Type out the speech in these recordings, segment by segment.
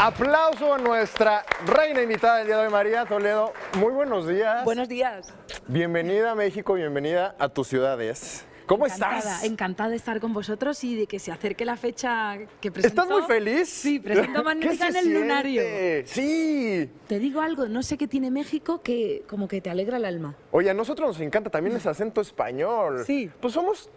Aplauso a nuestra reina invitada del día de hoy, María Toledo. Muy buenos días. Buenos días. Bienvenida a México, bienvenida a tus ciudades. ¿Cómo estás? Encantada de estar con vosotros y de que se acerque la fecha que presento. ¿Estás muy feliz? Sí, presento Magnética en el lunario. Sí. Te digo algo, no sé qué tiene México que como que te alegra el alma. Oye, a nosotros nos encanta también ese acento español. Sí. Pues somos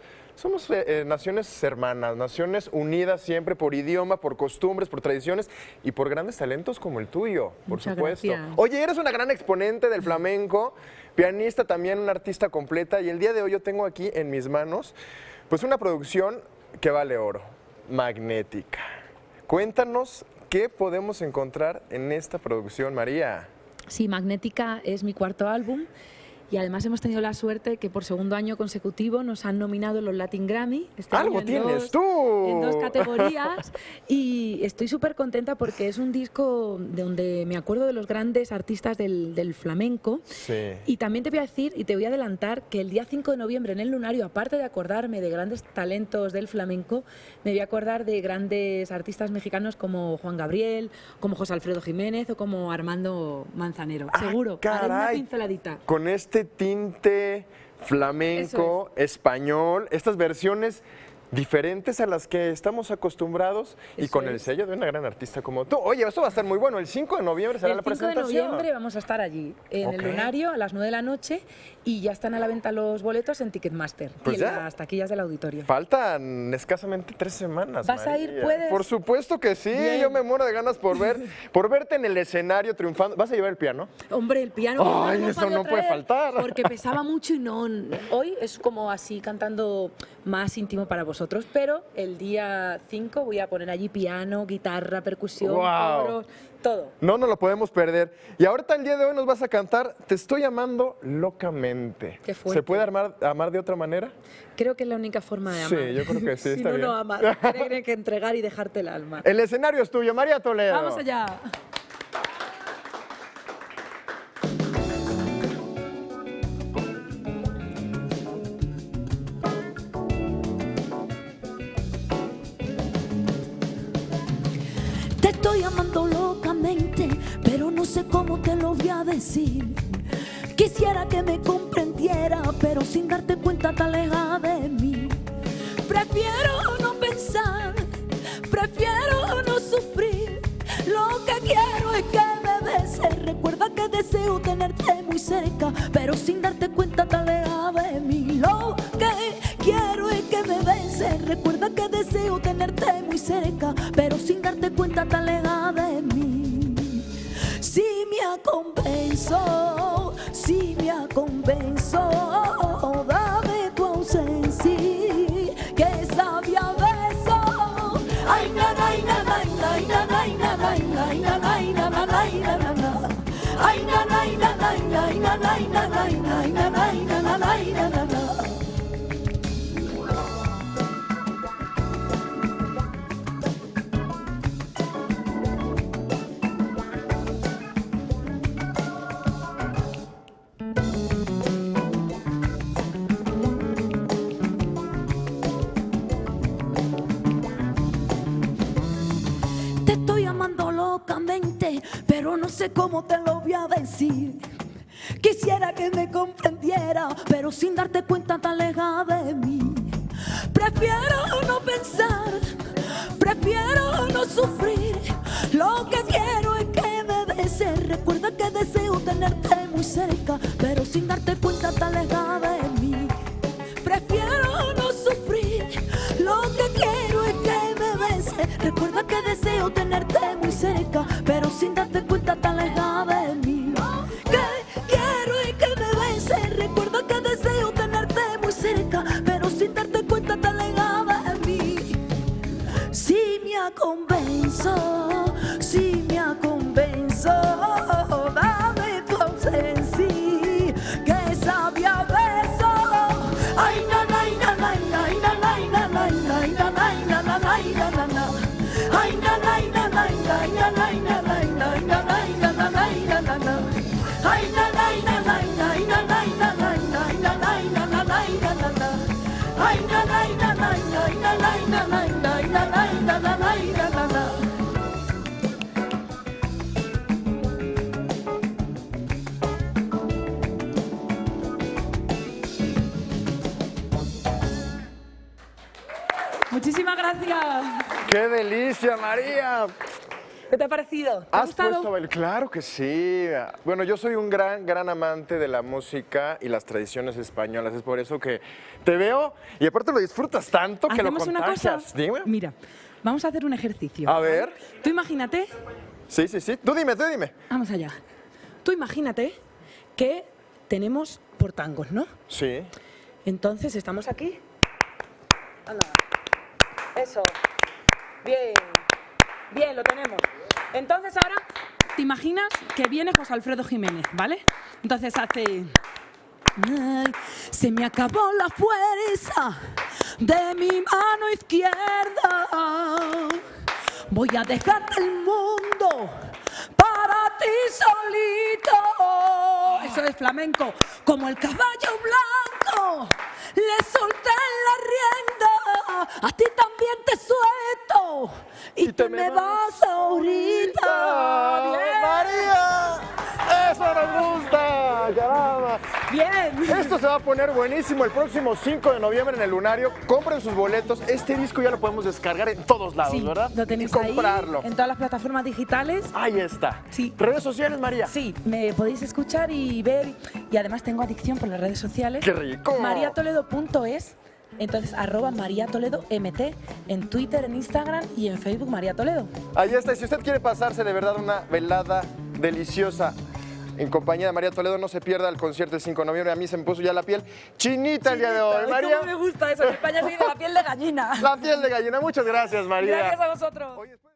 naciones hermanas, naciones unidas siempre por idioma, por costumbres, por tradiciones y por grandes talentos como el tuyo, por Muchas supuesto. gracias. Oye, eres una gran exponente del flamenco, pianista también, una artista completa, y el día de hoy yo tengo aquí en mis manos pues una producción que vale oro, Magnética. Cuéntanos qué podemos encontrar en esta producción, María. Sí, Magnética es mi cuarto álbum. Y además hemos tenido la suerte que por segundo año consecutivo nos han nominado los Latin Grammy. Este ¡Algo año tienes tú! En dos categorías. Y estoy súper contenta porque es un disco donde me acuerdo de los grandes artistas del flamenco. Sí. Y también te voy a decir y te voy a adelantar que el día 5 de noviembre en el Lunario, aparte de acordarme de grandes talentos del flamenco, me voy a acordar de grandes artistas mexicanos como Juan Gabriel, como José Alfredo Jiménez o como Armando Manzanero. Seguro, haré una pinceladita. Con este tinte flamenco, español, estas versiones diferentes a las que estamos acostumbrados y con el sello de una gran artista como tú. Oye, esto va a estar muy bueno. El 5 de noviembre será la presentación. El 5 de noviembre vamos a estar allí, en el Lunario, a las 9 de la noche, y ya están a la venta los boletos en Ticketmaster pues y en las taquillas del auditorio. Faltan escasamente 3 semanas, ¿Vas María. a ir? ¿Puedes? Por supuesto que sí. Bien. Yo me muero de ganas por verte en el escenario triunfando. ¿Vas a llevar el piano? Hombre, el piano... Ay, eso no puede faltar. Porque pesaba mucho y no... Hoy es como así cantando más íntimo para vosotros, pero el día 5 voy a poner allí piano, guitarra, percusión, coros, todo. No nos lo podemos perder. Y ahorita el día de hoy nos vas a cantar Te estoy amando locamente. Qué fuerte. ¿Se puede amar de otra manera? Creo que es la única forma de amar. Sí, yo creo que sí, si está no, bien. no amas. Tienes que entregar y dejarte el alma. El escenario es tuyo, María Toledo. ¡Vamos allá! Te estoy amando locamente, pero no sé cómo te lo voy a decir. Quisiera que me comprendiera, pero sin darte cuenta te alejas de mí. Prefiero no pensar, prefiero no sufrir. Lo que quiero es que me beses. Recuerda que deseo tenerte muy cerca, pero sin darte cuenta te alejas de mí. Lo que quiero es que me beses. Recuerda que deseo tenerte muy cerca, pero sin darte cuenta te alejas de mí. Si me convenzo, si me convenzo, dame tu ausencia, que sabía beso. Ay, na, na, na, na, na, na, na, na, na, na, na, na, na, na, na. Ay, na, na, na, na, na, na, na, na, na, na, na, na, na, na, na. Te estoy amando locamente, pero no sé cómo te lo voy a decir. Quisiera que me comprendiera, pero sin darte cuenta te alejas de mí. Prefiero no pensar, prefiero no sufrir. Lo que quiero es que me beses. Recuerda que deseo tenerte muy cerca, pero sin darte cuenta te alejas de mí. Prefiero no sufrir. Lo que quiero es que me beses. Recuerda que deseo tenerte muy cerca, pero sin darte cuenta te alejas de mí. Que quiero es que me beses. Recuerda que deseo tenerte muy cerca, pero sin darte cuenta te alejas de mí. Si me convenzo, si me convenzo, dame tu ausencia, que sabía beso. Ay, na, na, na, na, na, na, na, na, na, na, na, na, na, na, na. Ay, na, na, na, na, na, na, na, na, na, na, na, na, na, na, na, na. Ay, na, na, na, na, na, na, na, na, na, na, na, na, na, na, na. Ay, na, na, na, na, na, na, na, na, na, na, na, na, na, na, na. Muchísimas gracias. ¡Qué delicia, María! ¿Qué te ha parecido? ¿Te ha ¿Has gustado? puesto a bailar? Claro que sí. Bueno, yo soy un gran amante de la música y las tradiciones españolas. Es por eso que te veo y aparte lo disfrutas tanto que lo ¿Hacemos una cosa? contagias. Dime. Mira, vamos a hacer un ejercicio. A ver. Tú imagínate, Sí. Tú dime. vamos allá. Tú imagínate que tenemos portangos, ¿no? Sí. Entonces estamos aquí. Anda. Eso. Bien. Bien, lo tenemos. Entonces ahora te imaginas que viene José Alfredo Jiménez, ¿vale? Entonces hace... Ay, se me acabó la fuerza de mi mano izquierda. Voy a dejarte el mundo para ti solito. Eso es flamenco. Como el caballo blanco, le solté la rienda. A ti también te suelto y te me vas ahorita. Bien. ¡María! ¡Eso nos gusta! ¡Caramba! Bien. Esto se va a poner buenísimo el próximo 5 de noviembre en el Lunario. Compren sus boletos. Este disco ya lo podemos descargar en todos lados, Sí, ¿verdad? lo tenéis y comprarlo. ahí en todas las plataformas digitales. Ahí está. Sí. ¿Redes sociales, María? Sí, me podéis escuchar y ver. Y además tengo adicción por las redes sociales. ¡Qué rico! mariatoledo.es. Entonces, @mariatoledomt en Twitter, en Instagram y en Facebook María Toledo. Ahí está. Y si usted quiere pasarse de verdad una velada deliciosa en compañía de María Toledo, no se pierda el concierto el 5 de noviembre. A mí se me puso ya la piel chinita el día de hoy. Ay, María, cómo me gusta eso, en España soy de la piel de gallina. la piel de gallina. Muchas gracias, María. Gracias a vosotros. Oye, después-